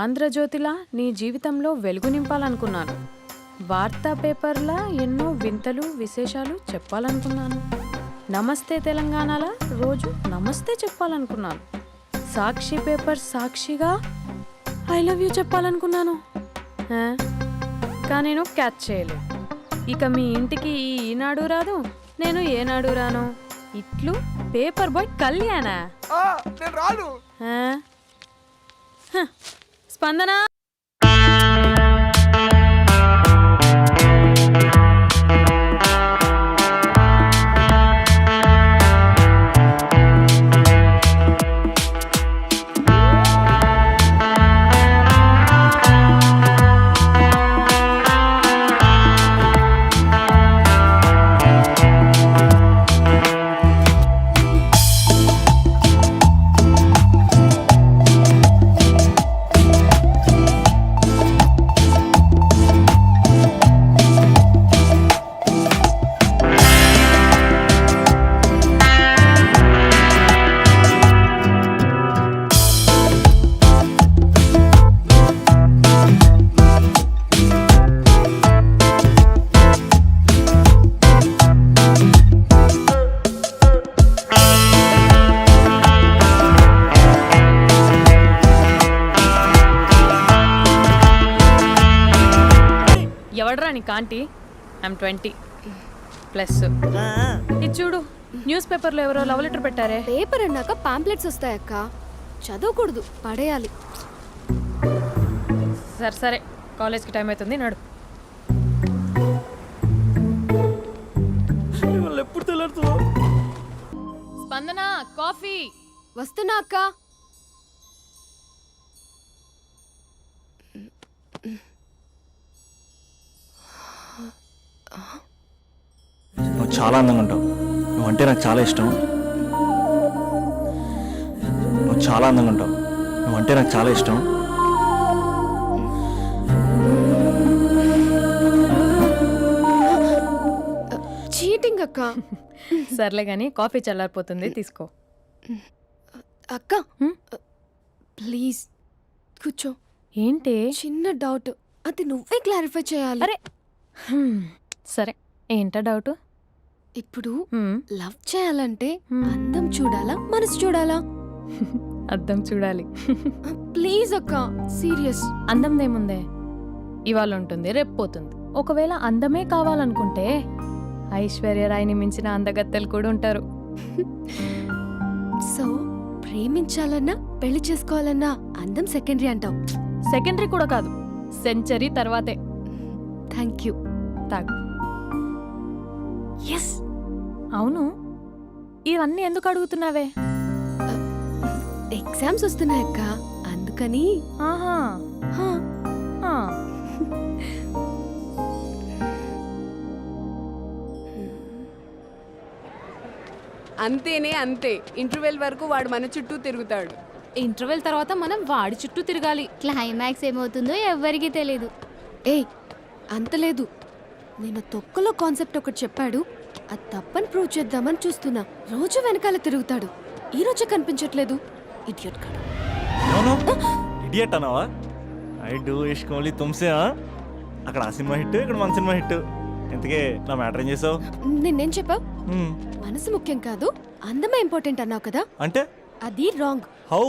ఆంధ్రజ్యోతిలా నీ జీవితంలో వెలుగు నింపాలనుకున్నాను. వార్తా పేపర్లా ఎన్నో వింతలు విశేషాలు చెప్పాలనుకున్నాను. నమస్తే తెలంగాణలా రోజు నమస్తే చెప్పాలనుకున్నాను. సాక్షి పేపర్ సాక్షిగా ఐ లవ్ యూ చెప్పాలనుకున్నాను. కానీ నేను క్యాచ్ చేయలేదు. ఇక మీ ఇంటికి ఈనాడు రాదు, నేను ఏనాడు రాను. ఇట్లు పేపర్ బాయ్ కళ్యాణా? స్పందన ఎవడరా నీ కాంటీ? ఐమ్ 20+. ఇది చూడు, న్యూస్ పేపర్లో ఎవరో లవ్ లెటర్ పెట్టారే. పేపర్ అన్నాక పాంప్లెట్స్ వస్తాయక్క, చదవకూడదు, పడేయాలి. సరే సరే, కాలేజ్కి టైం అవుతుంది, నడు. ఎప్పుడు తెల్లారుతుందో. స్పందన, కాఫీ. వస్తున్నా అక్క. నువ్వు చాలా అందంగా ఉంటావు. నువ్వంటే నాకు చాలా ఇష్టం. నువ్వు చాలా అందంగా ఉంటావు. నువ్వంటే నాకు చాలా ఇష్టం. చీటింగ్ అక్క. సర్లే కానీ కాఫీ చల్లారిపోతుంది, తీసుకో. అక్క ప్లీజ్ కూర్చో. ఏంటి? చిన్న డౌట్, అది నువ్వే క్లారిఫై చేయాలి. అరే సరే, ఏంటా డౌట్? ఇప్పుడు లవ్ చేయాలంటే అందం చూడాలా, మనసు చూడాలా? అద్దం చూడాలి. ప్లీజ్ అక్క, సీరియస్. అందందేముందే, ఇవాళ ఉంటుంది, రేపు పోతుంది. ఒకవేళ అందమే కావాలనుకుంటే ఐశ్వర్యరాయ్ని మించిన అందగత్తెలు కూడా ఉంటారు. సో ప్రేమించాలన్నా పెళ్లి చేసుకోవాలన్నా అందం సెకండరీ అంటావు? సెకండరీ కూడా కాదు, సెంచరీ తర్వాతే. Thank you. తాగు. ఎస్. అవును, ఇవన్నీ ఎందుకు అడుగుతున్నావే? ఎగ్జామ్స్ వస్తున్నాయక్క, అందుకని. ఆహా. అంతేనే అంతే. ఇంటర్వెల్ వరకు వాడు మన చుట్టూ తిరుగుతాడు. ఇంటర్వెల్ తర్వాత మనం వాడి చుట్టూ తిరగాలి. క్లైమాక్స్ ఏమవుతుందో ఎవ్వరికీ తెలీదు. ఏయ్ అంత లేదు, నేను తొక్కలో కాన్సెప్ట్ ఒకటి చెప్పాడు, అది తప్పని ప్రూవ్ చేద్దామని చూస్తున్నా. రోజు వెనకాల తిరుగుతాడు, ఈ రోజే కనిపించట్లేదు. ఇడియట్ కాడు. ఇడియట్ అన్నావా? ఐ డూ ఇష్క్ ఓన్లీ తుమ్సే. అక్కడ ఆ సినిమా హిట్, ఇక్కడ మన సినిమా హిట్. ఇంతకే నా మ్యాటర్ ఏం చేసావు? నిన్నేం చెప్పావు? మనసు ముఖ్యం కాదు, అందమే ఇంపార్టెంట్ అన్నావు కదా. అంటే అది రాంగ్. హౌ?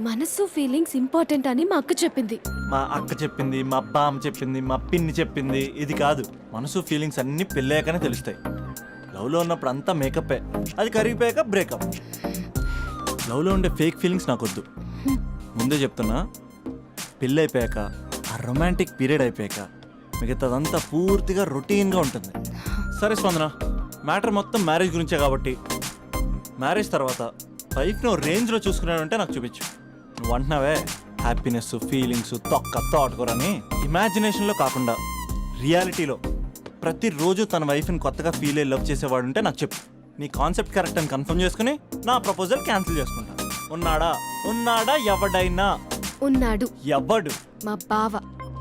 మనసు ఫీలింగ్స్ ఇంపార్టెంట్ అని మా అక్క చెప్పింది. మా అక్క చెప్పింది, మా బామ్మ చెప్పింది, మా పిన్ని చెప్పింది. ఇది కాదు, మనసు ఫీలింగ్స్ అన్ని పెళ్ళాకనే తెలుస్తాయి. లవ్లో ఉన్నప్పుడు అంతా మేకప్పే, అది కరిగిపోయాక బ్రేకప్. లవ్లో ఉండే ఫేక్ ఫీలింగ్స్ నాకొద్దు. ముందే చెప్తున్నా, పెళ్ళి అయిపోయాక, ఆ రొమాంటిక్ పీరియడ్ అయిపోయాక మిగతాదంతా పూర్తిగా రొటీన్గా ఉంటుంది. సరే స్పందన, మ్యాటర్ మొత్తం మ్యారేజ్ గురించే కాబట్టి మ్యారేజ్ తర్వాత లైఫ్ని రేంజ్లో చూసుకున్నాడంటే నాకు చూపించు. నువ్వు అంటున్నావే హ్యాపీనెస్, ఫీలింగ్స్, తోటకూరని. ఇమాజినేషన్లో కాకుండా రియాలిటీలో ప్రతిరోజు తన వైఫ్ని కొత్తగా ఫీల్ అయ్యి లవ్ చేసేవాడు ఉంటే నాకు చెప్పు. నీ కాన్సెప్ట్ కరెక్ట్ అని కన్ఫర్మ్ చేసుకుని నా ప్రపోజల్ క్యాన్సిల్ చేసుకుంటా. ఉన్నాడా ఎవడైనా? ఉన్నాడు. ఎవడు? మా బావ.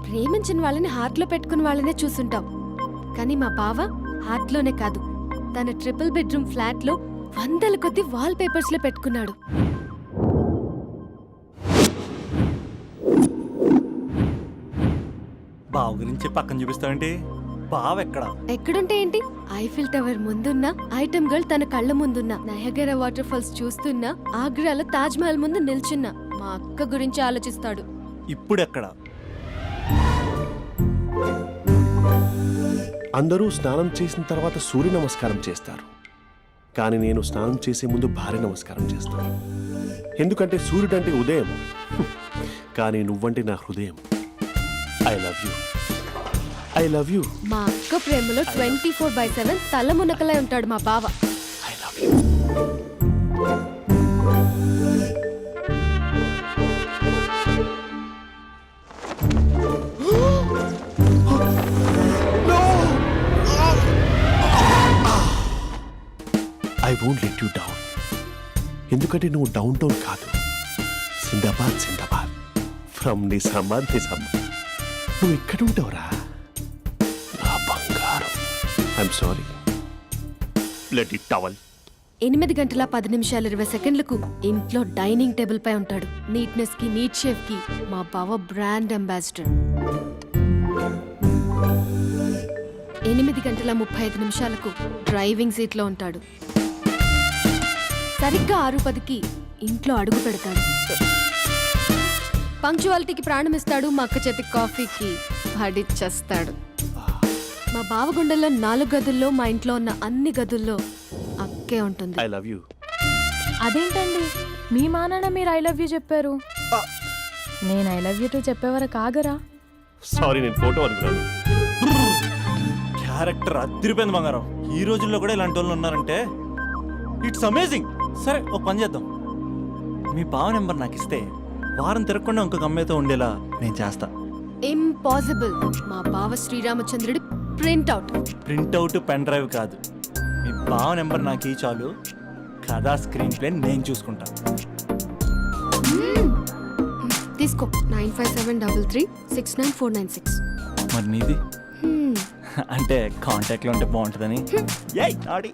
ప్రేమించిన వాళ్ళని హార్ట్లో పెట్టుకున్న వాళ్ళనే చూసుంటాం, కానీ మా బావ హార్ట్లోనే కాదు, తన ట్రిపుల్ బెడ్రూమ్ ఫ్లాట్లో వందల కొద్ది వాల్ పేపర్స్ లో పెట్టుకున్నాడు. బావ గురించి పక్కన చూపిస్తావేంటి? బావ ఎక్కడ? ఎక్కడుంటే ఏంటి? ఐఫిల్ టవర్ ముందున్న ఐటమ్ గర్ల్ తన కళ్ళ ముందున్న నయగరా వాటర్ ఫాల్స్ చూస్తున్నా ఆగ్రాలో తాజ్ మహల్ ముందు నిల్చున్నా మా అక్క గురించి ఆలోచిస్తాడు. ఇప్పుడు ఎక్కడ? అందరూ స్నానం చేసిన తర్వాత సూర్య నమస్కారం చేస్తారు, కానీ నేను స్నానం చేసే ముందు భార్య నమస్కారం చేస్తాను. ఎందుకంటే సూర్యుడు అంటే ఉదయం, కానీ నువ్వంటే నా హృదయం. I love you, I love you, మా అక్క ప్రేమలో 24/7 తల మునకలై ఉంటాడు మా బావ. I love you. I won't let you down. ఎందుకంటే నువ్వు డౌన్ టౌన్ కాదు, సిందాబాద్ సిందాబాద్, ఫ్రమ్ నిజామాబాద్ నిజామాబాద్. నువ్వు ఇక్కడ ఉంటావురా నా బంగారం. I'm sorry, let it towel. 8 గంటల 10 నిమిషాలు 20 సెకండ్లకు ఇంట్లో డైనింగ్ టేబుల్ పై ఉంటాడు. నీట్నెస్ కి నీట్ షేఫ్ కి మా బావ బ్రాండ్ అంబాసిడర్. 8 గంటల 35 నిమిషాలకు డ్రైవింగ్ సీట్ లో ఉంటాడు. సరిగ్గా 6:10కి ఇంట్లో అడుగు పెడతాడు. పంక్చువాలిటీకి ప్రాణం ఇస్తాడు. మా అక్క చేతి కాఫీకి పడిచ్చేస్తాడు. మా బావ గుండెల్లో 4 గదుల్లో మా ఇంట్లో ఉన్న అన్ని గదుల్లో అక్కే ఉంటుంది. I love you. అదేంటండి మీ మానాన్న మీరు ఐ లవ్ యూ చెప్పారు, నేను ఐ లవ్ యూ టు చెప్పేవరకు ఆగరా? సారీ, నేను ఫోటో అనుకున్నాను. క్యారెక్టర్ అదిరిపోయింది బంగారం. ఈ రోజుల్లో కూడా ఇలాంటి వాళ్ళు ఉన్నారంటే ఇట్స్ అమేజింగ్. సరే ఒక పని చేద్దాం, మీ బావ నెంబర్ నాకు ఇస్తే వారం తిరగకుండా ఇంకొక అమ్మాయితో ఉండేలా నేను చేస్తా. ఇంపాసిబుల్. మా బావ శ్రీరామచంద్రుడి ప్రింట్అవుట్. ప్రింట్అవుట్ పెన్ డ్రైవ్ కాదు, మీ బావ నెంబర్ నాకు ఈ చాలు. కథా స్క్రీన్ ప్లే నేను చూసుకుంటా. తీసుకో 9573369496. మరి నీది? అంటే కాంటాక్ట్లో ఉంటే బాగుంటుందని. ఏయ్ Aadi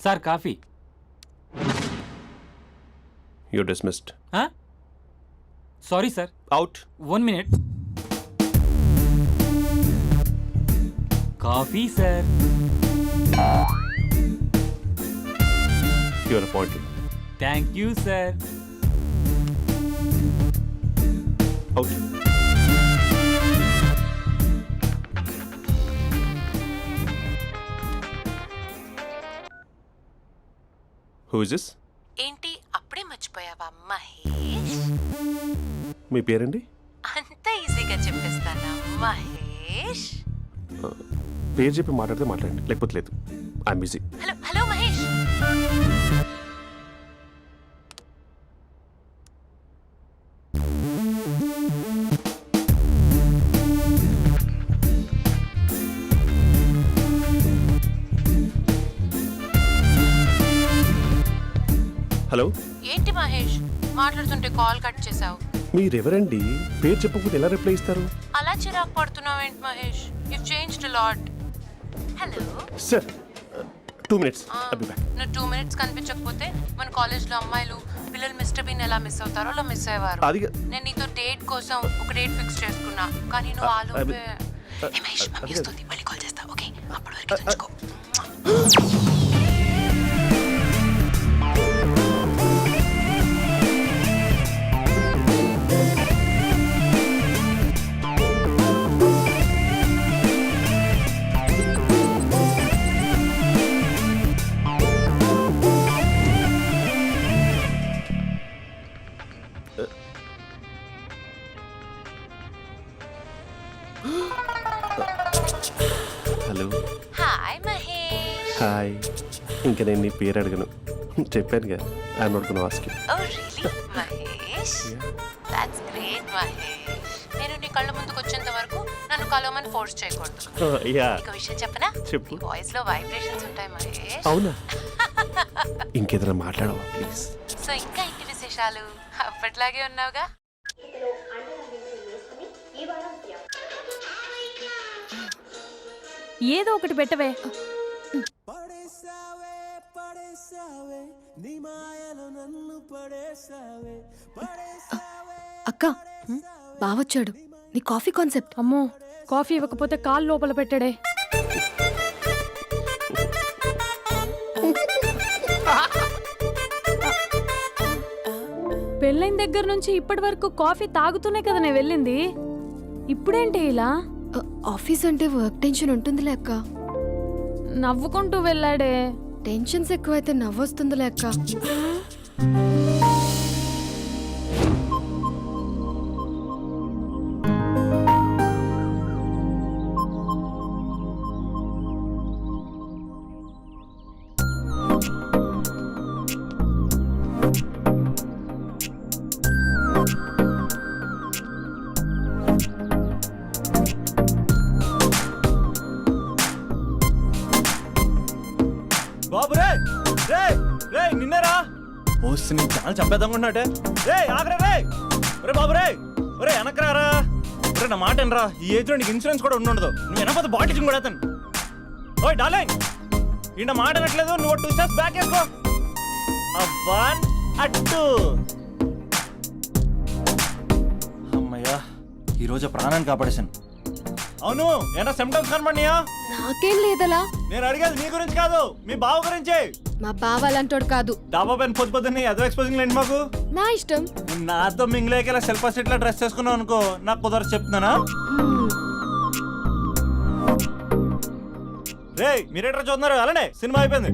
sir coffee. You dismissed. Sorry sir, out. 1 minute. Coffee sir. You are appointed. Thank you sir. Out. Who is this? ఏంటి అప్పుడే మర్చిపోయావా మహేష్? మీ పేరండి? అంత ఈజీగా చెప్పేస్తానా మహేష్? పేరు చెప్పి మాట్లాడితే మాట్లాడండి, లేకపోతే లేదు. I'm busy. Hello hello Mahesh. Hello. ఏంటి మహేష్ మాట్లాడుతుంటే కాల్ కట్ చేసావు? మీరెవరండి? పేరు చెప్పకపోతే ఎలా రిప్లై ఇస్తారు? అలా చిరాకు పడుతున్నావు ఏంటి Mahesh? You changed a lot. Hello sir 2 minutes. I'll be back. నువ్వు 2 minutes కనిపించకపోతే మన కాలేజ్లో అమ్మాయిలు పిల్లలు మిస్టర్ బీన్ ఎలా మిస్ అవుతారో అలా మిస్ అయ్యేవారు. అది నేను నీతో డేట్ కోసం ఒక డేట్ ఫిక్స్ చేసుకున్నా, కానీ నువ్వు ఆలోపే. ఏ మహేష్ మమ్మీ వస్తుంది, మళ్ళీ కాల్ చేస్తా. ఓకే, అప్పటి వరకు ఉంచుకో. హలో. హాయ్ మహేష్. హాయ్. ఇంకా నేను నీ పేరు అడగను, చెప్పాను కదా. I'm not gonna ask you. Oh really Mahesh? That's great Mahesh. నేను నీ కళ్ళ ముందుకు వచ్చేంత వరకు నా నన్ను కలవమని ఫోర్స్ చేయకూడదు. యా నీకు విషయం చెప్పనా? చెప్పు. నీ వాయిస్ లో వైబ్రేషన్స్ ఉంటాయి మహేష్. అవునా? ఇంకేదైనా మాట్లాడవా ప్లీజ్? సో ఇంకా ఇంటి విశేషాలు అప్పట్లాగే ఉన్నావుగా. ఏదో ఒకటి పెట్టవే. అక్క బావొచ్చాడు. నీ కాఫీ కాన్సెప్ట్. అమ్మో, కాఫీ ఇవ్వకపోతే కాలు లోపల పెట్టడే. పెళ్ళైన దగ్గర నుంచి ఇప్పటి వరకు కాఫీ తాగుతూనే కదా నేను వెళ్ళింది. ఇప్పుడేంటి ఇలా? ఆఫీస్ అంటే వర్క్ టెన్షన్ ఉంటుందిలే అక్క. నవ్వుకుంటూ వెళ్ళాడే. టెన్షన్స్ ఎక్కువైతే నవ్వొస్తుందిలే అక్క. బాబు రే రే రే నిన్నరా వస్తే నీ ఛానల్ చంపేద్దామన్నట్టే. రే ఆగరా రే. ఒరే బాబు రే, ఒరే వెనకరారా. ఒరే నా మాట అనరా, ఈ ఏజ్ లో నీకు ఇన్సూరెన్స్ కూడా ఉండదు. నువ్వు వెనకపోతే బాటిల్ కూడా అతను. ఓయ్ డార్లింగ్, ఈ నా మాట అనట్లేదు. నువ్వు 2 స్టెప్స్ బ్యాక్ వేసుకో. 1 2. అమ్మయ్యా, ఈరోజు ప్రాణాన్ని కాపాడేశాను. అవును, ఏనా సిమ్టమ్స్ కనబడినాయా? నాకేం లేదలా. నేను అడిగేది మీ గురించి కాదు, మీ బావ గురించి. మా బావ అలాంటోడు కాదు. డాబా పైన పొద్దున్నే అదో ఎక్స్పోజింగ్ లేండి మాకు. నా ఇష్టం. నువ్వు నాతో మింగిలేక సెల్ఫా సెట్ లా డ్రెస్ చేసుకున్నావు అనుకో, నాకు కుదరదు చెప్తున్నానా. రే మీరేట్రా చూస్తున్నారు? అలానే సినిమా అయిపోయింది.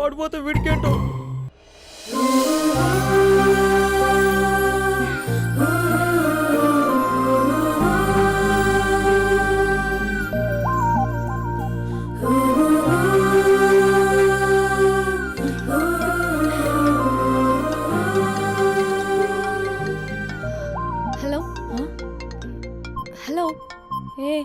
ఓడిపోతే వీడికేంటో. Hello hello. ఏ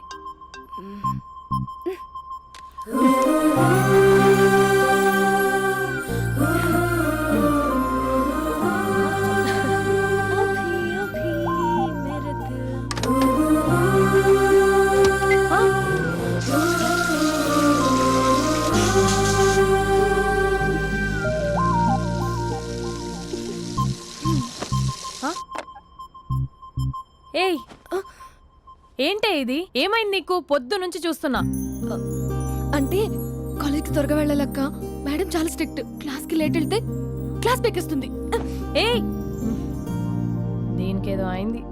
ఏయ్, ఏంటే ఇది? ఏమైంది నీకు? పొద్దు నుంచి చూస్తున్నా. అంటే కాలేజ్కి త్వరగా వెళ్ళాలక్క. మేడం చాలా స్ట్రిక్ట్. క్లాస్కి లేట్ వెళ్తే క్లాస్ పెక్కిస్తుంది. ఏయ్, దీనికేదో అయింది.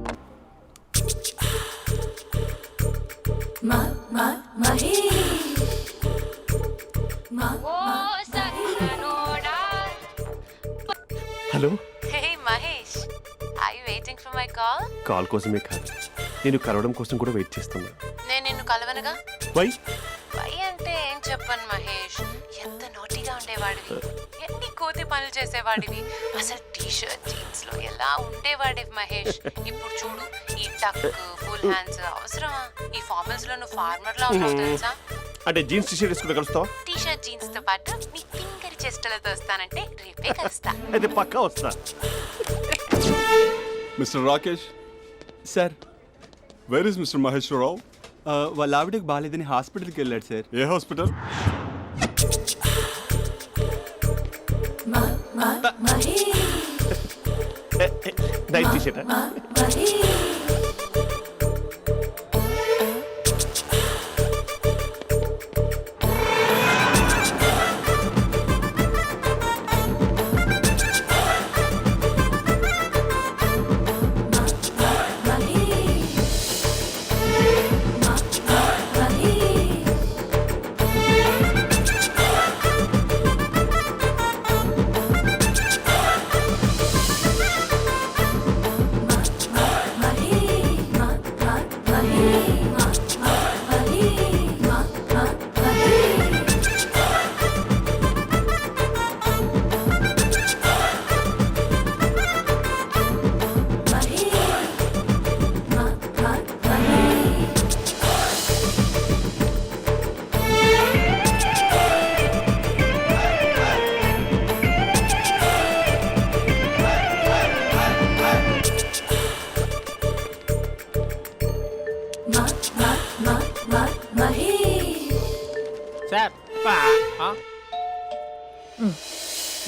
Hello. Hey Mahesh, are you waiting for my call? Call కోసమే కాదు, నేను కలవడం కోసం కూడా వెయిట్ చేస్తున్నా. నేను నిన్ను కలవనుగా. వై? వై అంటే ఏం చెప్పను మహేష్. ఎంత నోటిగా ఉండేవాడివి, ఎన్ని కోతి పనులు చేసేవాడివి. అసలు టీషర్ట్ జీన్స్ లో ఎలా ఉండేవాడివి మహేష్. ఇప్పుడు చూడు, ఈ టక్ ఫుల్ హ్యాండ్స్ అవసరమా? ఈ ఫార్మల్స్ లో నువ్వు ఫార్మర్ లా ఉన్నావు తెలుసా. అంటే జీన్స్ టీషర్ట్ వేసుకుని కలుస్తావా? టీషర్ట్ జీన్స్ తో పాటు నీ ఫింగర్ చెస్టలతో వస్తానంటే రేపే కలుస్తా. అయితే పక్కా వస్తా. Mister Rakesh, sir, where is mister Maheswara Rao? వాళ్ళ ఆవిడకి బాగాలేదని హాస్పిటల్కి వెళ్ళాడు సార్. ఏ హాస్పిటల్? Night T-shirt.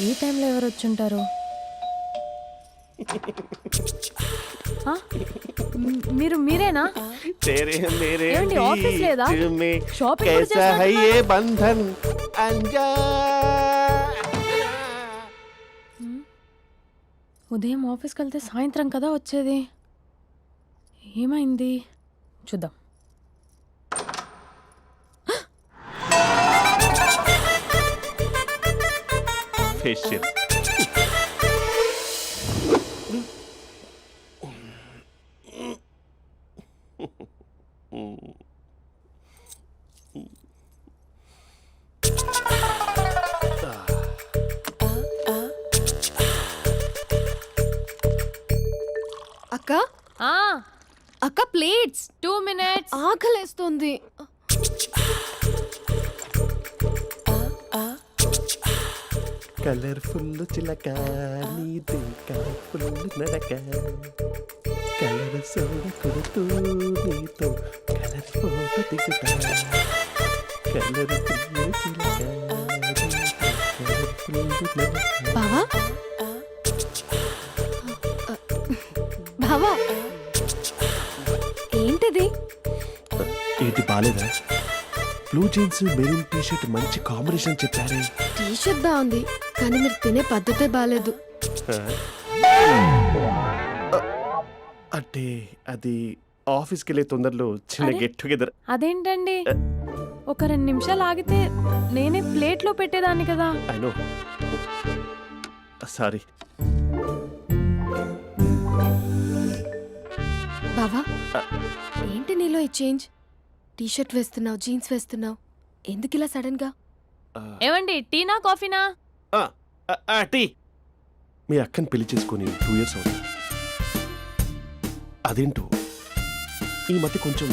ఈ టైంలో ఎవరు వచ్చుంటారు? ఆ? మీరేనా? तेरे मेरे ఏమండి, ఆఫీస్ లేదా? बीच में షాపింగ్ కూడా कैसा है చేస్తున్నారు? ये बंधन अंजा ఉదయం ఆఫీస్కి వెళ్తే సాయంత్రం కదా వచ్చేది. ఏమైంది చూద్దాం. फेशियल అక్క ఆ, అక్క ప్లేట్స్ 2 minutes. ఆకలేస్తుంది. కలర్ఫుల్ చిలక నీది కలర్ఫుల్ నడక కలర్ సోడ కొడుతూ నీతో కలర్ ఫోటో దిగుతా కలర్ఫుల్ చిలక కలర్ఫుల్ నడక. బావా బావా ఏంటిది? ఏంటి బాలేదా? Blue jeans maroon T shirt మంచి కాంబినేషన్ చెప్పారే. టీ షర్ట్ బాగుంది కానీ మీరు తినే పద్ధతే బాగాలేదు. అంటే అది ఆఫీస్కి వెళ్ళే తొందరలో చిన్న అరే. Get together. అదేంటండి, ఒక 2 నిమిషాలు ఆగితే నేనే ప్లేట్లో పెట్టేదాన్ని కదా. I know, sorry. బావా ఏంటి నీలో ఈ చేంజ్? టీ షర్ట్ వేస్తున్నావు, జీన్స్ వేస్తున్నావు, ఎందుకు ఇలా సడన్ గా? ఏమండి, టీనా కాఫీనా? టీ. మీ అక్కని పెళ్లి చేసుకొని 2 years అవుతుంది. అదేంటో ఈ మధ్య కొంచెం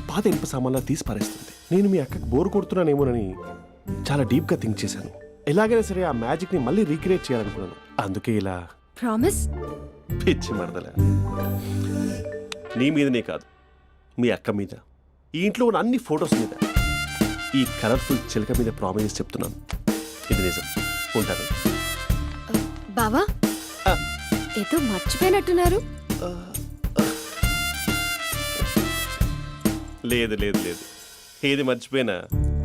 పాత ఇనుప సామాన్లా తీసి పారేస్తుంది. నేను మీ అక్కకి బోర్ కొడుతున్నానేమోనని చాలా డీప్గా థింక్ చేశాను. ఎలాగైనా సరే ఆ మ్యాజిక్ని మళ్ళీ రీక్రియేట్ చేయాలనుకున్నాను. అందుకే ఇలా ప్రామిస్? పిచ్చి మరదల. నీ మీదనే కాదు, మీ అక్క మీద, ఈ ఇంట్లో ఉన్న అన్ని ఫొటోస్ మీద, ఈ కలర్ఫుల్ చిలక మీద ప్రామిస్ చెప్తున్నాను. ఇది నిజం. ఉంటాను. బావా ఆ. ఏదో మర్చిపోయినట్టున్నారు. లేదు లేదు లేదు, ఏది మర్చిపోయినా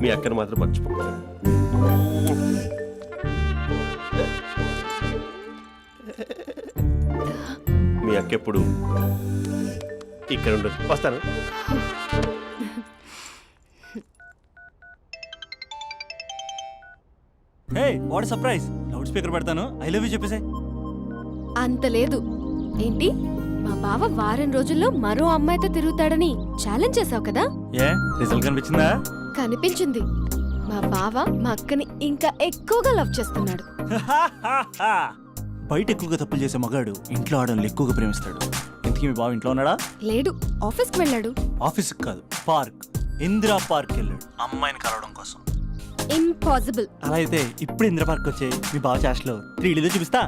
మీ అక్కను మాత్రం మర్చిపో. మీ అక్క ఎప్పుడు ఇక్కడ ఉండదు. వస్తాను. హే, వాట్ సర్ప్రైజ్! లౌడ్ స్పీకర్ పెడతాను, ఐ లవ్ యూ చెప్పేసే. అంత లేదు. ఏంటి, మా బావ వారం రోజుల్లో మరో అమ్మాయితో తిరుగుతాడని ఛాలెంజ్ చేసావు కదా? ఏ రిజల్ట్ కనిపించిందా? కనిపించింది. మా బావ మా అక్కని ఇంకా ఎక్కువగా లవ్ చేస్తున్నాడు. బయట ఎక్కువగా తప్పులు చేసే మగాడు ఇంట్లో ఆడవాళ్ళు ఎక్కువగా ప్రేమిస్తాడు. ఇంతకీ మీ బావ ఇంట్లో ఉన్నాడా? లేడు, ఆఫీస్కి వెళ్ళాడు. ఆఫీస్కి కాదు, పార్క్, ఇందిరా పార్క్ వెళ్ళాడు అమ్మాయిని కలవడం కోసం. ఇంపాసిబుల్. అలా అయితే ఇప్పుడు ఇందిరా పార్క్ వచ్చే మీ బావ చాష్లో 3Dలో చూపిస్తా.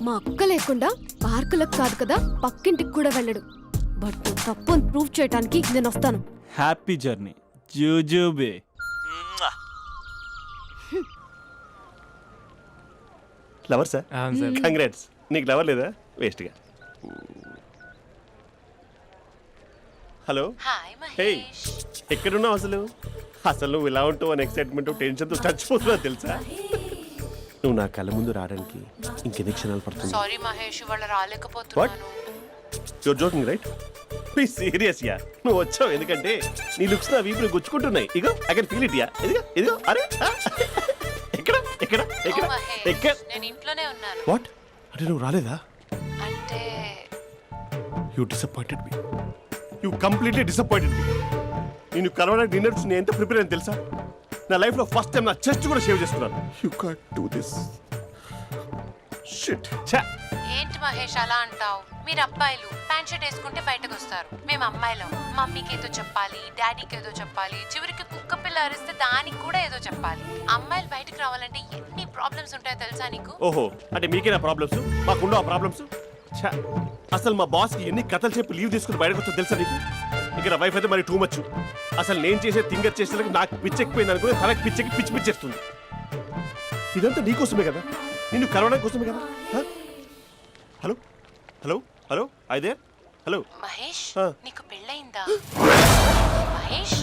మా అక్క లేకుండా పార్కులకు కాదు కదా పక్కింటికి కూడా వెళ్ళడు. బట్ నువ్వు తప్పు అని ప్రూవ్ చేయడానికి నేను వస్తాను. హ్యాపీ జర్నీ జూజూబే. Lover sir, congrats. నీకు లవర్ లేదా? వేస్ట్గా. హలో. Hi hey, Mahesh. ఎక్కడున్నావు అసలు? అసలు నువ్వు ఇలా ఉంటావు అని ఎక్సైట్మెంట్ టెన్షన్తో చచ్చిపోతున్నా తెలుసా? నువ్వు నా కళ్ళ ముందు రావడానికి ఇంకెన్ని క్షణాలు పడుతుంది? సారీ మహేష్, ఇవాళ రాలేకపోతున్నాను. Your joking right? Please serious yeah. నువ్వు వచ్చావు ఎందుకంటే నీ లుక్స్ నా వీపుని గుచ్చుకుంటున్నాయి. ఇగో I can feel it yeah. ఇదిగో ఇదిగో. అరే ఎక్కడ ఎక్కడ ఎక్కడ ఓ మహేష్, ఎక్కడ? నేను ఇంట్లోనే ఉన్నాను. వాట్ అంటే నువ్వు రాలేదా? అంటే you disappointed me. You completely disappointed me. నేను కరోనా డిన్నర్స్ నేను ఎంత ప్రిపేర్ అని తెలుసా? నా లైఫ్లో ఫస్ట్ టైం నా చెస్ట్ కూడా షేవ్ చేసుకున్నాను. You can't do this. Shit. ఛా. ఏంటి మహేష్ అలా అంటావు? మీరు అబ్బాయిలు ప్యాంట్ షర్ట్ వేసుకుంటే బయటకు వస్తారు. మేము అమ్మాయిలం, మమ్మీకి ఏదో చెప్పాలి, డాడీకి ఏదో చెప్పాలి, చివరికి కుక్క పిల్ల అరిస్తే దానికి కూడా ఏదో చెప్పాలి. అమ్మాయిలు బయటకు రావాలంటే ఎన్ని ప్రాబ్లమ్స్ ఉంటాయో తెలుసా నీకు? ఓహో, అంటే మీకేనా ప్రాబ్లమ్స్? మాకుండవు ఆ ప్రాబ్లమ్స్? ఛా. అసలు మా బాస్కి ఎన్ని కథలు చెప్పి లీవ్ తీసుకుని బయటకు వచ్చా తెలుసా నీకు? ఇక నా వైఫ్ అయితే మరి టూ మచ్. అసలు నేను చేసే థింగర్ చేసేందుకు నాకు పిచ్చెక్కిపోయింది అనుకుని తనకి పిచ్చెక్కి పిచ్చి పిచ్చేస్తుంది. ఇదంతా నీకోసమే కదా, నిన్ను కరోనా కోసమే కదా. హ? హలో హలో హలో అయితే హలో. మహేష్ ఆ. నీకు పెళ్ళయిందా? Mahesh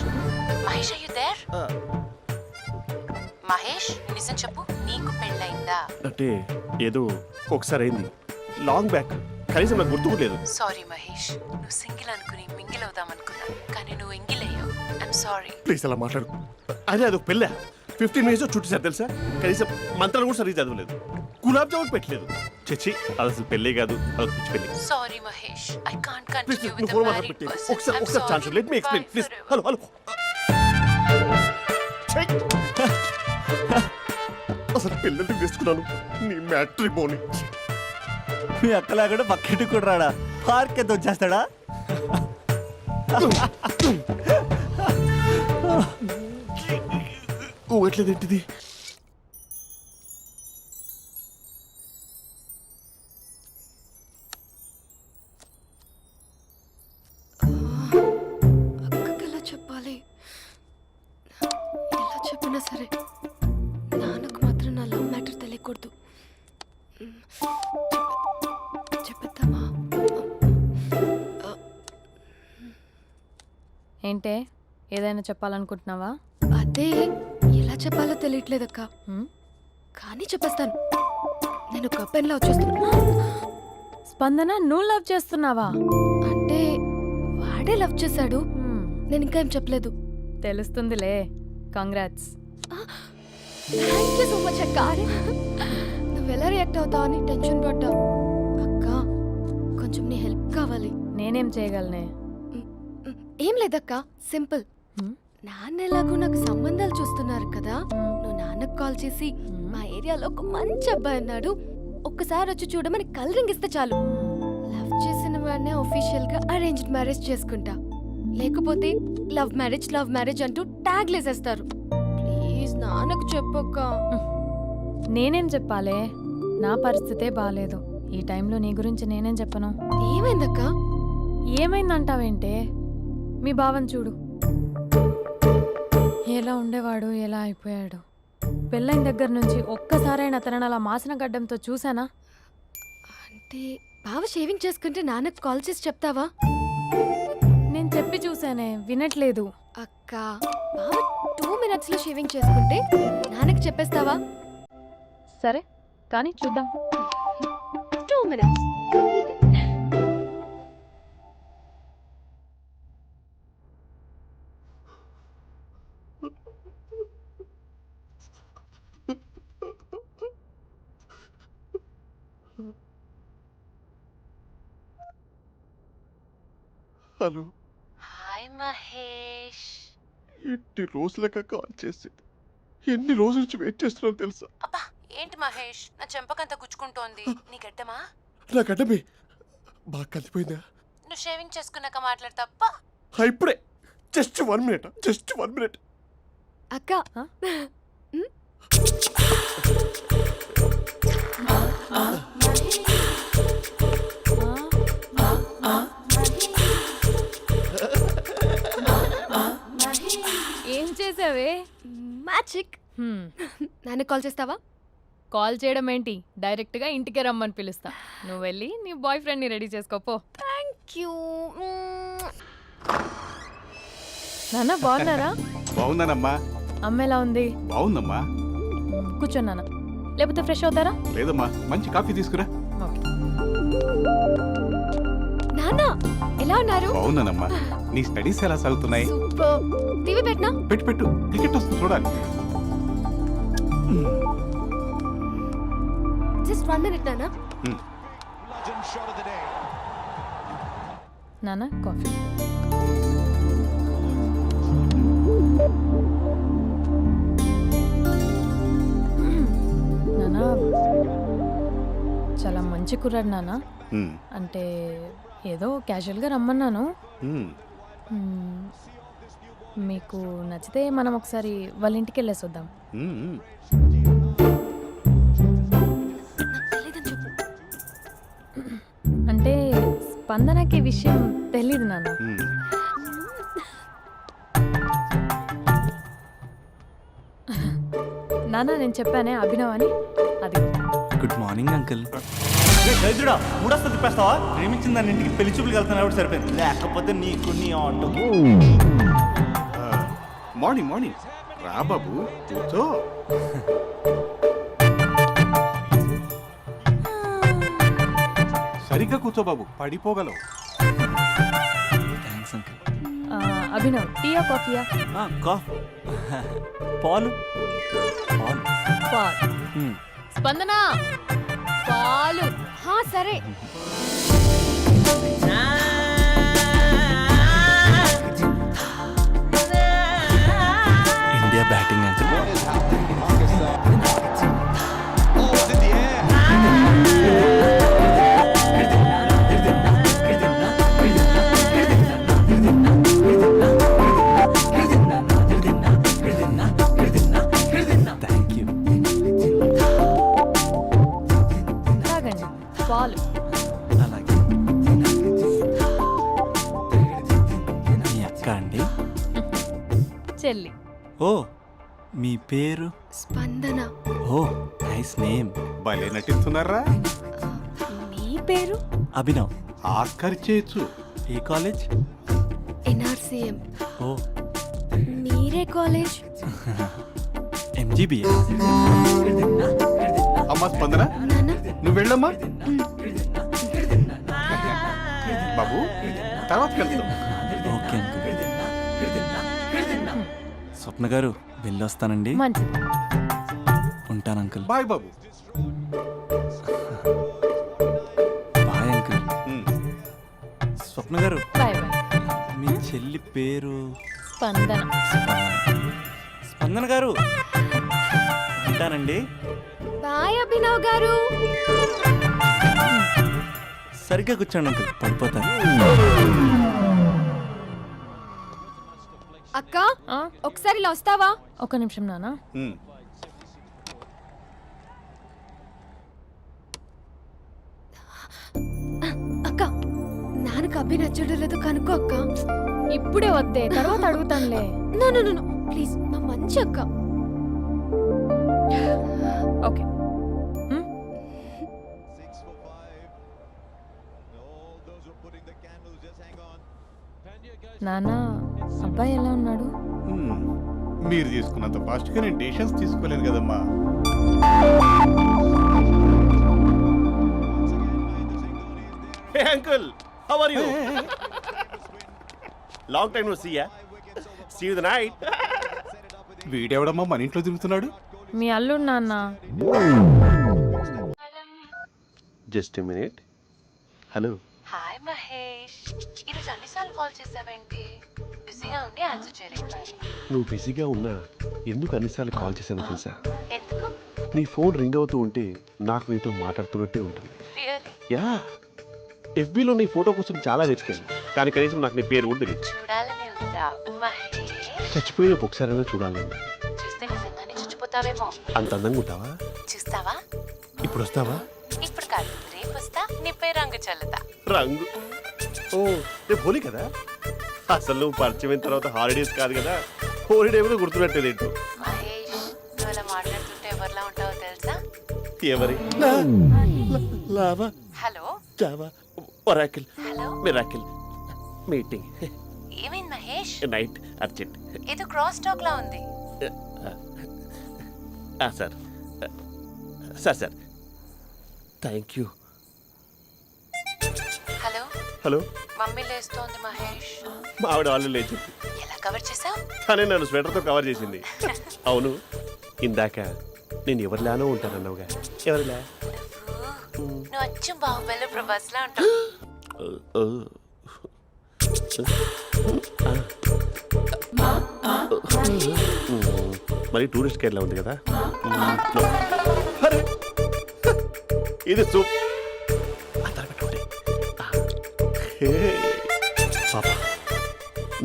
Mahesh are you there? మహేష్ నిజం చెప్పు, నీకు పెళ్ళయిందా? అంటే ఏదో ఒకసారి అయింది, లాంగ్ బ్యాక్, కనీసం నాకు గుర్తు కూడా లేదు. సారీ మహేష్, నువ్వు సింగిల్ అనుకుని మింగిల్ అవుదాం అనుకున్నా, కానీ నువ్వు ఎంగిల్ అయ్యావు. I'm sorry. ప్లీజ్ అలా మాట్లాడు. అదే అదొక పెళ్ళ 15 మినిట్స్ చుట్టేసారు తెలుసా. కనీసం మంత్రాలు కూడా సరిగ్గా చదవలేదు, గులాబ్ జామున్ పెట్టలేదు. చచ్చి అది అసలు పెళ్ళే కాదు, అదొక పిచ్చి పెళ్ళి. Sorry Mahesh, I can't please continue నువ్వు విత్ ఫోన్ ద మాట్లాడి మ్యారీడ్ పెట్టి పర్సన్. ఒకసారి chance let me explain please. Hello hello. అసలు పిల్లల్ని తీసుకున్నాను నీ మ్యాట్రీ బోని. మీ అక్కలాగా పక్కింటి కూడా రాడా, పార్క్ ఎంత వచ్చేస్తాడా? ఎట్లేదేంటిది? అక్కకి ఎలా చెప్పాలి? ఎలా చెప్పినా సరే నాన్నకు మాత్రం నా లవ్ మ్యాటర్ తెలియకూడదు. చెప్పేద్దామా? ఏంటే ఏదైనా చెప్పాలనుకుంటున్నావా? అదే ఎలా చెప్పాలో తెలియట్లేదక్క, హ్మ్? కానీ చెప్పేస్తాను. నేను ఒక అబ్బాయిని లవ్ చేస్తున్నా. స్పందన, నువ్వు లవ్ చేస్తున్నావా? అంటే వాడే లవ్ చేశాడు, హ్మ్, నేను ఇంకా ఏం చెప్పలేదు. తెలుస్తుందిలే. Congrats. Thank you so much అక్క. నువ్వు ఎలా రియాక్ట్ అవుతావు అని టెన్షన్ పడ్డావు. అక్క కొంచెం నీ హెల్ప్ కావాలి. నేనేం చేయగలనే? ఏం లేదక్క, సింపుల్. హ్మ్? నాన్న ఎలాగో నాకు సంబంధాలు చూస్తున్నారు కదా, నువ్వు నాన్నకు కాల్ చేసి మా ఏరియాలో ఒక మంచి అబ్బాయి అన్నాడు, ఒక్కసారి వచ్చి చూడమని కలరింగ్ ఇస్తే చాలు. లవ్ చేసిన వాడినే ఒఫీషియల్ గా అరేంజ్డ్ మ్యారేజ్ చేసుకుంటా. లేకపోతే లవ్ మ్యారేజ్ అంటూ ట్యాగ్ లేసేస్తారు. ప్లీజ్ నాన్నకు చెప్పక్క. నేనేం చెప్పాలే? నా పరిస్థితే బాలేదు. ఈ టైంలో నీ గురించి నేనేం చెప్పను? ఏమైందక్క? ఏమైందంటావేంటే? మీ బావని చూడు, ఎలా ఉండేవాడు, ఎలా అయిపోయాడు. పెళ్ళైన దగ్గర నుంచి ఒక్కసారైనా తనని అలా మాసిన గడ్డంతో చూసానా? అంటే బావ షేవింగ్ చేసుకుంటే నాన్నకు కాల్ చేసి చెప్తావా? నేను చెప్పి చూసానే, వినట్లేదు. అక్క బావ 2 minutes లో షేవింగ్ చేసుకుంటే నాన్నకి చెప్పేస్తావా? సరే కానీ చూద్దాం. 2 minutes. హలో. హాయ్ మహేష్. ఎన్ని రోజులుగా కాల్ చేసింది, ఎన్ని రోజుల నుంచి వెయిట్ చేస్తున్నావు తెలుసా? అబ్బా ఏంటి మహేష్, నా చెంపకంత గుచ్చుకుంటోంది. నీ గడ్డమా? నా గడ్డమే బాగా కలిపోయిందా? నువ్వు షేవింగ్ చేసుకున్నాక మాట్లాడతాప్పా. ఇప్పుడే జస్ట్ 1 minute, జస్ట్ 1 minute. అక్క ఏం చేసావే? మ్యాజిక్. నాన్నకు కాల్ చేస్తావా? కాల్ చేయడం ఏంటి, డైరెక్ట్గా ఇంటికే రమ్మని పిలుస్తా. నువ్వు వెళ్ళి నీ బాయ్ ఫ్రెండ్ని రెడీ చేసుకోపో. Thank you. నాన్న బాగున్నారా? బాగున్నానమ్మా. అమ్మ ఎలా ఉంది? బాగుందమ్మా. కూర్చోన్నానా, లేకపోతే ఫ్రెష్ అవుతారా? లేదమ్మా, మంచి కాఫీ తీసుకురా. ఓకే. నాన్న ఎలా ఉన్నారు? బాగున్నానమ్మా. నీ స్టడీస్ ఎలా సాగుతున్నాయి? సూపర్. టీవీ పెట్టనా? పెట్టు, క్రికెట్ వస్తుంది చూడాలి. జస్ట్ 1 minute నాన్న. నాన్న కాఫీ. నాన్న చాలా మంచి కుర్రాడు నాన్న. అంటే ఏదో క్యాజువల్గా రమ్మన్నాను. మీకు నచ్చితే మనం ఒకసారి వాళ్ళ ఇంటికి వెళ్ళేసి వద్దాం. అంటే స్పందనకి విషయం తెలీదు నాన్న. నాన్న నేను చెప్పానే అభినవ్ అని అది గుడ్ మార్నింగ్ అంకుల్. దరిద్రుడా మూడొస్తా తిప్పేస్తావా? ప్రేమించిన దాని ఇంటికి పెళ్లి చూపులు వెళ్తాను సరిపోయింది, లేకపోతే నీకు నీ ఆటోకి. మార్నింగ్ మార్నింగ్ రా బాబు కూర్చో. సరిగ్గా కూర్చో బాబు, పడిపోగలవు. Thanks uncle. అభినవ్ టీయా కాఫీయా? పాలు పాలు. పాల్. స్పందన పాలు. హా సరే. India batting uncle. Thank you. తాగండి పాలు. అలాగే. మీ అక్క అండి? చెల్లి. ఓ మీ పేరు? స్పందన. ఓ నైస్ నేమ్. భలే నటిస్తున్నారా? మీ పేరు? అభినవ్. ఆస్కర్ చేయొచ్చు. ఏ కాలేజ్? ఎన్ఆర్సీఎం. ఓ మీరే కాలేజ్? ఎంజీబీఏ. అమ్మా స్పందన, నాన్న. నువ్వు వెళ్ళమ్మా. బాబు తర్వాత కలుద్దాం. Okay uncle. స్వప్న గారు వెళ్ళొస్తానండి. మంచిది. ఉంటాను అంకుల్. బాయ్ బాబు. Bye uncle. ఉమ్. Swapna garu bye bye. మీ చెల్లి పేరు? స్పందన. స్పందన గారు ఉంటానండి. బాయ్ అభినవ్ గారు. సరిగ్గా కూర్చోండి అంకుల్, పడిపోతాను. అక్క ఒకసారి ఇలా వస్తావా? ఒక నిమిషం నాన్న. ఉమ్. అక్క నాన్నకు అభి నచ్చడం లేదో కనుక్కో అక్క. ఇప్పుడే వద్దే, తర్వాత అడుగుతానులే. నో నో నో ప్లీజ్, మా మంచి అక్క. ఓకే. నాన్న అబ్బాయి ఎలా ఉన్నాడు? ఉమ్. మీరు తీసుకున్నంత ఫాస్ట్గా నేను డెసిషన్స్ తీసుకోలేను కదమ్మా. Hey uncle, how are you? Long time no see ya. See you the night. వీడెవడమ్మా మన ఇంట్లో తిరుగుతున్నాడు? మీ అల్లుడు నాన్న. Just a minute. Hello. Hi Mahesh, ఈరోజు అన్నిసార్లు కాల్ చేసావేంటి? బిజీగా ఉండి ఆన్సర్ చేయలేకపోయాను. నువ్వు బిజీగా ఉన్నా ఎందుకు అన్నిసార్లు కాల్ చేశానో తెలుసా? ఎందుకు? నీ ఫోన్ రింగ్ అవుతూ ఉంటే నాకు నీతో మాట్లాడుతున్నట్టే ఉంటుంది. రియల్లీ? యా, ఎఫ్బీలో నీ ఫోటో కోసం చాలా వెతికాను, కానీ కనీసం నాకు నీ పేరు కూడా తెలియదు. చూడాలని ఉందా మహేష్? చచ్చిపోయిన ఒకసారైనా చూడాలి. చూస్తే నిజంగానే చచ్చిపోతావేమో. అంత అందంగా ఉంటావా? చూస్తావా? ఇప్పుడు వస్తావా? ఇప్పుడు కాదు, రేపు వస్తా, నీపై రంగు చల్లుతా. రంగు? ఓ రేపు హోలీ కదా. అసలు నువ్వు పరిచయం అయిన తర్వాత హాలిడేస్ కాదు కదా, హోలిడే కూడా గుర్తున్నట్టేది ఏంటో. మహేష్, నువ్వు అలా మాట్లాడుతుంటే ఎవరిలా ఉంటావో తెలుసా? ఎవరి? Lava, hello Java, Oracle, hello, miracle, meeting, ఏమైంది మహేష్? Night, urgent. ఏదో క్రాస్ టాక్ లా ఉంది. Sir sir sir thank you. Hello hello, mummy లేస్తోంది మహేష్. మా ఆవిడ వాళ్ళు లేచి ఎలా కవర్ చేసావు? తనే నన్ను స్వెటర్తో కవర్ చేసింది. అవును, ఇందాక నేను ఎవరిలానో ఉంటానన్నావుగా, ఎవరిలా? నువ్వు అచ్చం బాహుబలి ప్రభాస్ లా ఉంటావు. మరి టూరిస్ట్ కేరళ ఉంది కదా. అరే, ఇది సూప్. పాపా,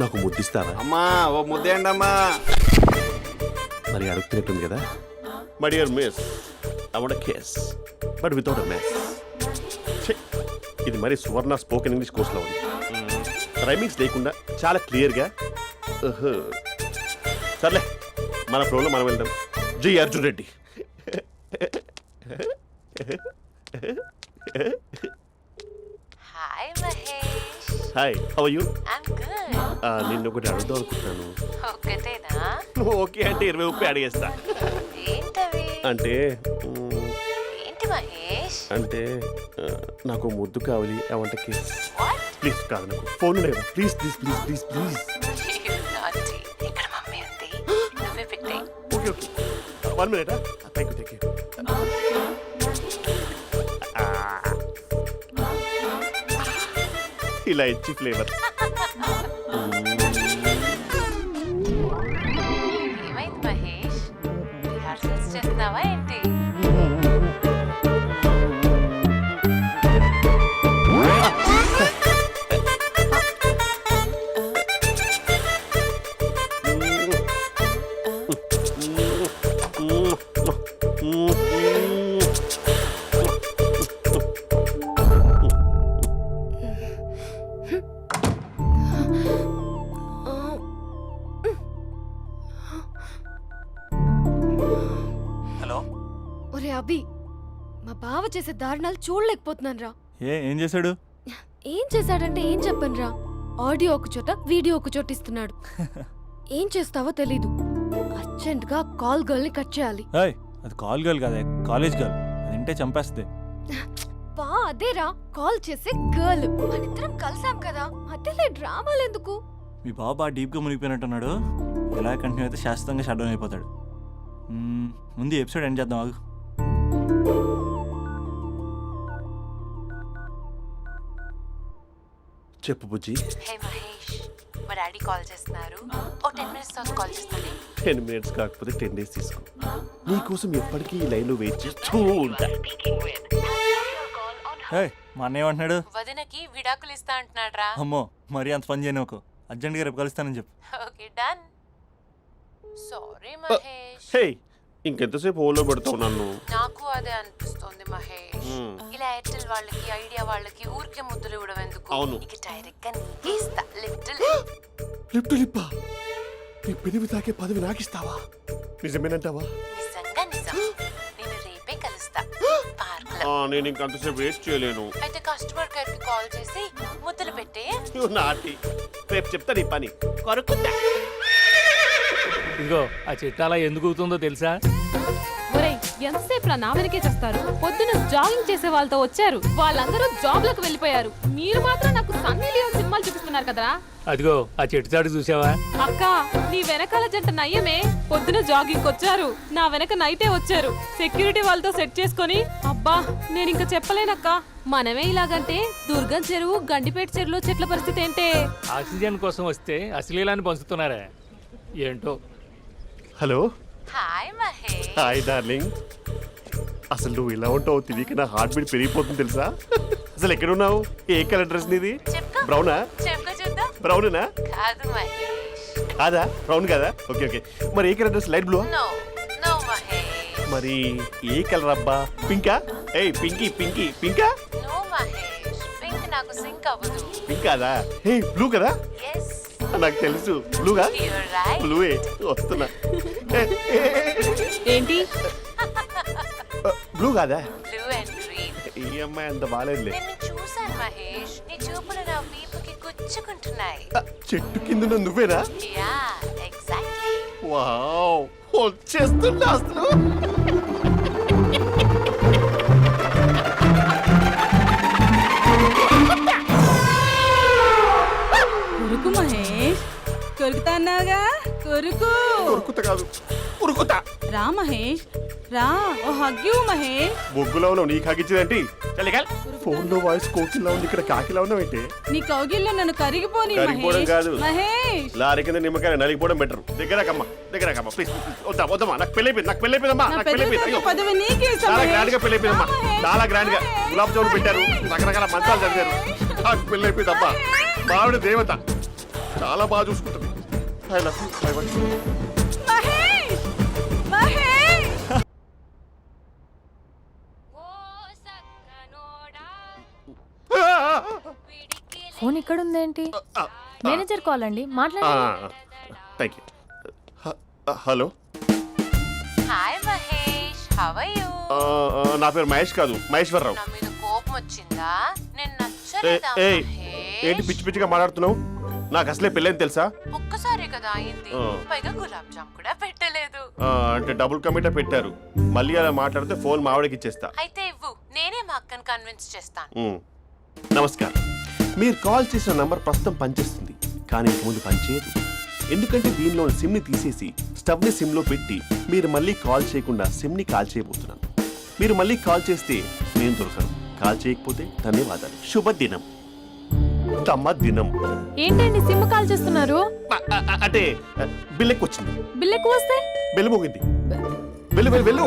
నాకు ముద్దిస్తావా? అమ్మా ఓ ముద్దేయండి అమ్మా. మరి అడుగుతున్నట్టుంది కదా. My dear miss, I want kiss but without a mess. ఇది మరి సువర్ణ స్పోకెన్ ఇంగ్లీష్ కోర్సులో ఉంది. రైమింగ్స్ లేకుండా చాలా క్లియర్గా. సర్లే, మన ఫ్లోలో మనం వెళ్దాం. జై Arjun Reddy. Hi Mahesh. Hi, how you? I'm good. నిన్ను ఒకటి అడుగుదాం అనుకుంటున్నాను. ఒకటేనా? నువ్వు ఓకే అంటే 20 రూపాయలు అడిగేస్తా. ఏంటవి? అంటే ఏంటి మహేష్? అంటే నాకు ముద్దు కావాలి. అవంటకి వాట్? ప్లీజ్ కాదు, నాకు ఫోన్ లేదు. Please please please please please. నాటి ఇక్కడ మమ్మీ ఉంది, నువ్వే పెట్టే. Okay okay, 1 minute. Thank you thank you. ఇలా ఇచ్చి ఫ్లేవర్. ఏమైంది మహేష్? రిహార్సల్స్ చేస్తున్నావా ఏంటి? హలో. ఒరే అభి, మా బావ చేసే దారుణాలు చూడలేకపోతున్నాను రా. ఏం చేశాడు? ఏం చేశాడంటే ఏం చెప్పను రా. ఆడియో ఒక చోట, వీడియో ఒక చోట ఇస్తున్నాడు. ఏం చేస్తావో తెలీదు. అర్జెంట్ గా కాల్ గర్ల్ ని కట్ చేయాలి. ఏయ్, అది కాల్ గర్ల్ కాదే, కాలేజ్ గర్ల్. అది వింటే చంపేస్తుంది. బా అదేరా, కాల్ చేసే గర్ల్. మనిద్దరం కలిసాం కదా, మధ్యలో డ్రామాలు ఎందుకు? మీ బాబు బాగా డీప్గా మునిగిపోయినట్టున్నాడు. ఇలా కంటిన్యూ అయితే శాశ్వతంగా షట్ డౌన్ అయిపోతాడు. ముందు ఎపిసోడ్ ఎండ్ చేద్దాం ఆగు. చెప్పు బుజ్జి. హే మహేష్, మా డాడీ కాల్ చేస్తున్నారు. ఓ 10 minutes తర్వాత కాల్ చేస్తాను. 10 minutes కాకపోతే 10 days తీసుకో. నీకోసం ఎప్పటికీ ఈ లైన్లో వెయిట్ చేస్తూ ఉంటా. ఏయ్, మా అన్నయ్య ఏమంటున్నాడు? వదినకి విడాకులు ఇస్తా అంటున్నాడు రా. అమ్మో, మరీ అంత పని చేయను. ఒక అర్జెంట్గా రేపు కలుస్తానని చెప్పు. Okay done. సారీ మహేష్. హే, ఇంకెంతసేపు హోల్లో పెడతావు నన్ను? నాకు అదే అనిపిస్తుంది మహేష్. ఇలా ఎయిర్టెల్ వాళ్ళకి, ఐడియా వాళ్ళకి ఊరికే ముద్దులు ఇవ్వడం ఎందుకు? అవును. ఇక డైరెక్ట్ గా నీకే ఇస్తా. లిప్ టు లిప్పా? నీ పెనివి తాకే పదవి నాకిస్తావా? నిజమేనంటావా? నిజంగా నిజం. నేను రేపే కలుస్తా పార్క్ లో. నేను ఇంకంతసేపు వేస్ట్ చేయలేను. అయితే కస్టమర్ కేర్ కి కాల్ చేసి ముద్దులు పెట్టే. నాటి రేపు చెప్తా నీ పని. కొరుకుందా? ఇదిగో ఆ చెట్టు అలా ఎందుకు అవుతుందో తెలుసా? ఒరేయ్, ఎంతసేపు నా వెనకే చేస్తారు? పొద్దున జాగింగ్ చేసే వాళ్ళతో వచ్చారు, వాళ్ళందరూ జాబ్లకు వెళ్ళిపోయారు. మీరు మాత్రం నాకు సన్నీ లియోన్ సినిమాలు చూపిస్తున్నారు కదరా. అదిగో ఆ చెట్టు చాటు చూసావా? అక్క, నీ వెనకాల జంట నయ్యమే. పొద్దున జాగింగ్ వచ్చారు, నా వెనక నైటే వచ్చారు. సెక్యూరిటీ వాళ్ళతో సెట్ చేసుకొని, అబ్బా నేను ఇంకా చెప్పలేనక్క. మనమే ఇలాగంటే దుర్గం చెరువు, గండిపేట చెరువులో చెట్ల పరిస్థితి ఏంటే? ఆక్సిజన్ కోసం వస్తే అశ్లీలాన్ని పంచుతున్నారా ఏంటో. Hello. Hi Mahesh. Hi darling. అసలు నువ్వు ఇలా ఉంటావు తెలియక నా హార్ట్ బీట్ పెరిగిపోతుంది తెలుసా? అసలు ఎక్కడున్నావు? ఏ కలర్ డ్రెస్ నీది? చెప్పుకో. బ్రౌనా? చెప్పుకో చూద్దాం. బ్రౌనేనా? కాదు మహేష్. కాదా? బ్రౌన్ కదా? Okay okay. మరి ఏ colour dress? Light blue? No no Mahesh. మరి ఏ కలర్ అబ్బా? పింకా? ఏయ్ పింకీ పింకీ పింకా? నో మహేష్, పింక్ నాకు సింక్ అవ్వదు. పింక్ కాదా? ఏ బ్లూ కదా? ఎస్, నాకు తెలుసు. బ్లూగా? You're right. బ్లూవే వస్తున్నా. ఏంటి? బ్లూ కాదా? Blue and green. ఈ అమ్మాయి అంత బాగాలేదులే. నిన్ను చూశాను మహేష్, నీ చూపులు నా వీపుకి గుచ్చుకుంటున్నాయి. చెట్టు కింద నువ్వేనా? Yeah, exactly. వావ్, వచ్చేస్తున్నా అసలు. కొరుకు మహేష్, కొరుకుతా అన్నావుగా, కొరుకు. ఉరుకుత కాదు, ఉరుకుతా. రా మహేష్, రా. ఓ హగ్గు మహేష్. బొగ్గులో ఉన్నావు, నీకు హగిచ్చిందేంటి? ఫోన్ లో వాయిస్ కోకిలా ఉంది, ఇక్కడ కాకిలా ఉన్నావేంటి? నీ కౌగిల్లో నన్ను కరిగిపోని కరిగిపోవడం కాదు. మహేష్. లారీ కింద నిమ్మకాయ నలిగిపోవడం బెటర్. దగ్గరకమ్మా ప్లీజ్. వద్దమ్మా, నాకు పెళ్ళైపోయిందమ్మా. నాకు పెళ్ళైపోయింది. అయ్యో, పదవి నీకే ఇస్తా చాలా మహేష్. గ్రాండ్ గా పెళ్ళైపోయిందమ్మా. చాలా గ్రాండ్ గా గులాబ్ జామున్ పెట్టారు, రకరకాల మంచాలు చదివారు. నాకు పెళ్ళైపోయిందమ్మా. మావిడ దేవత, చాలా బాగా చూసుకుంటుంది. I love you. I want you. Mahesh, Mahesh. Phone ఇక్కడ ఉందేంటి? మేనేజర్ కాల్ అండి, మాట్లాడండి. Thank you. Hello. Hi how are you? నా పేరు మహేష్ కాదు, మహేశ్వరరావు. నా మీద కోపం వచ్చిందా? నేను ఏ- నచ్చలేదా ఏయ్, ఏంటి మహేష్? పిచ్చి పిచ్చిగా మాట్లాడుతున్నావు? నాకు అసలే పెళ్ళని తెలుసా? ఒక్కసారి కదా అయింది, ఆ. పైగా గులాబ్ జామ్ కూడా పెట్టలేదు. అంటే డబుల్ కమిటా పెట్టారు. మళ్ళీ అలా మాట్లాడితే ఫోన్ మావిడకి ఇచ్చేస్తా. అయితే ఇవ్వు, నేనే మా అక్కని కన్విన్స్ చేస్తాను. ఉమ్. నమస్కారం. మీరు కాల్ చేసిన నంబర్ ప్రస్తుతం పనిచేస్తుంది, కానీ ఇంక ముందు పనిచేయదు. ఎందుకంటే దీనిలో సిమ్ని తీసేసి స్టవ్ని సిమ్లో పెట్టి మీరు మళ్ళీ కాల్ చేయకుండా సిమ్ని కాల్ చేయబోతున్నాను. మీరు మళ్ళీ కాల్ చేస్తే నేను దొరకను, కాల్ చేయకపోతే ధన్యవాదాలు. శుభదినం. తమ దినం. ఏంటండి సిమ్ కాల్ చేస్తున్నారు? అంటే బిల్ ఎక్కువ వచ్చింది. బిల్ ఎక్కువ వస్తే బెల్లు మోగింది. వెళ్ళు వెళ్ళు వెళ్ళు.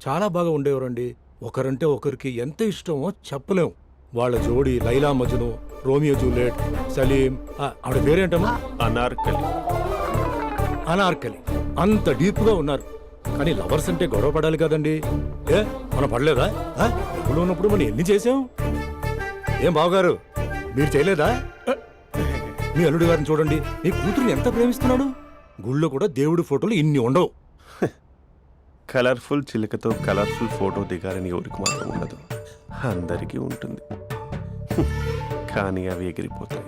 చాలా బాగా ఉండేవారండి. ఒకరంటే ఒకరికి ఎంత ఇష్టమో చెప్పలేం. వాళ్ళ జోడి లైలా మజ్ను, రోమియో జూలియట్, సలీం, ఆవిడ పేరేంటమ్మా? అనార్కలి. అనార్కలి. అంత డీప్ గా ఉన్నారు. కానీ లవర్స్ అంటే గొడవ పడాలి కదండి. ఏ మనం పడలేదా? డబ్బులు ఉన్నప్పుడు మనం ఎన్ని చేసాం? ఏం బావగారు, మీరు చేయలేదా? మీ అల్లుడి గారిని చూడండి, మీ కూతురుని ఎంత ప్రేమిస్తున్నాడు. గుళ్ళో కూడా దేవుడి ఫోటోలు ఇన్ని ఉండవు. కలర్ఫుల్ చిలుకతో కలర్ఫుల్ ఫోటో దిగాలని ఎవరికి మాత్రం ఉండదు, అందరికీ ఉంటుంది. కానీ అవి ఎగిరిపోతాయి.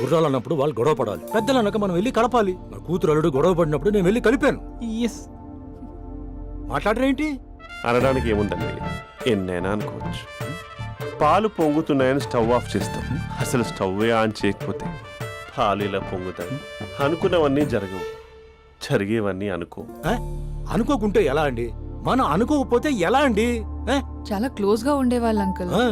గుర్రాలు అన్నప్పుడు వాళ్ళు గొడవ పడాలి, పెద్దలు అన్నాక మనం వెళ్ళి కలపాలి. నా కూతురు అల్లుడు గొడవ పడినప్పుడు నేను వెళ్ళి కలిపాను. మాట్లాడరేంటి? అనడానికి ఏముందండి, ఎన్నైనా అనుకోవచ్చు. పాలు పొంగుతున్నాయని స్టవ్ ఆఫ్ చేస్తాం, అసలు స్టవ్వే ఆన్ చేయకపోతే పాలు ఇలా పొంగుతాయి. అనుకున్నవన్నీ జరగవు, జరిగేవన్నీ అనుకో. అనుకోకుంటే ఎలా అండి? మనం అనుకోకపోతే ఎలా అండి? చాలా క్లోజ్ గా ఉండేవాళ్ళు అంకుల్. ఆ?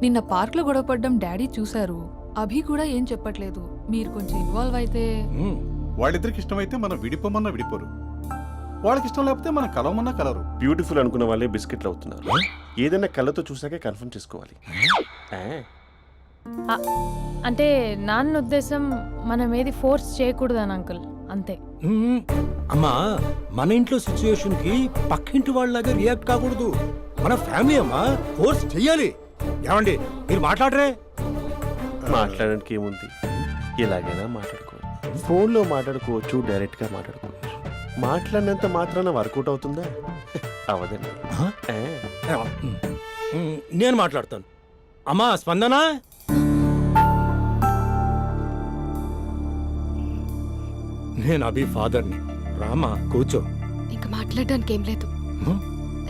నిన్న పార్క్ లో గొడవ పడ్డం డాడీ చూశారు. అభి కూడా ఏం చెప్పట్లేదు. మీరు కొంచెం ఇన్వాల్వ్ అయితే. ఉమ్. వాళ్ళిద్దరికి ఇష్టమైతే మనం విడిపోమన్నా విడిపోరు, వాళ్ళకి ఇష్టం లేకపోతే మనం కలవమన్నా కలరు. బ్యూటిఫుల్ అనుకున్న వాళ్ళే బిస్కెట్లు అవుతున్నారు. ఏదైనా కళ్ళతో చూసాకే కన్ఫర్మ్ చేసుకోవాలి. అంటే నాన్న ఉద్దేశం మనం ఏది ఫోర్స్ చేయకూడదని అంకుల్, అంతే. ఉమ్. అమ్మా, మన ఇంట్లో సిచ్యుయేషన్ కి పక్కింటి వాళ్ళలాగా రియాక్ట్ కాకూడదు. మన ఫ్యామిలీ అమ్మా, ఫోర్స్ చెయ్యాలి. ఏమండి మీరు మాట్లాడరే? మాట్లాడడానికి ఏముంది, ఎలాగైనా మాట్లాడుకోవచ్చు. ఫోన్లో మాట్లాడుకోవచ్చు, డైరెక్ట్గా మాట్లాడుకోవచ్చు. మాట్లాడినంత మాత్రాన వర్కౌట్ అవుతుందా? అవదండి. నేను మాట్లాడతాను. అమ్మా స్పందన, నేను అభి ఫాదర్ని. రామా కూర్చో. ఇంకా మాట్లాడడానికి ఏం లేదు.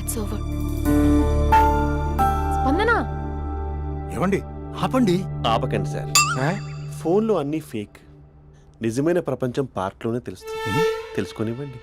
It's over. స్పందన, ఏమండి ఆపండి. ఆపకండి సార్. ఫోన్లో అన్నీ ఫేక్, నిజమైన ప్రపంచం పార్ట్లోనే తెలుస్తుంది. తెలుసుకొనివ్వండి.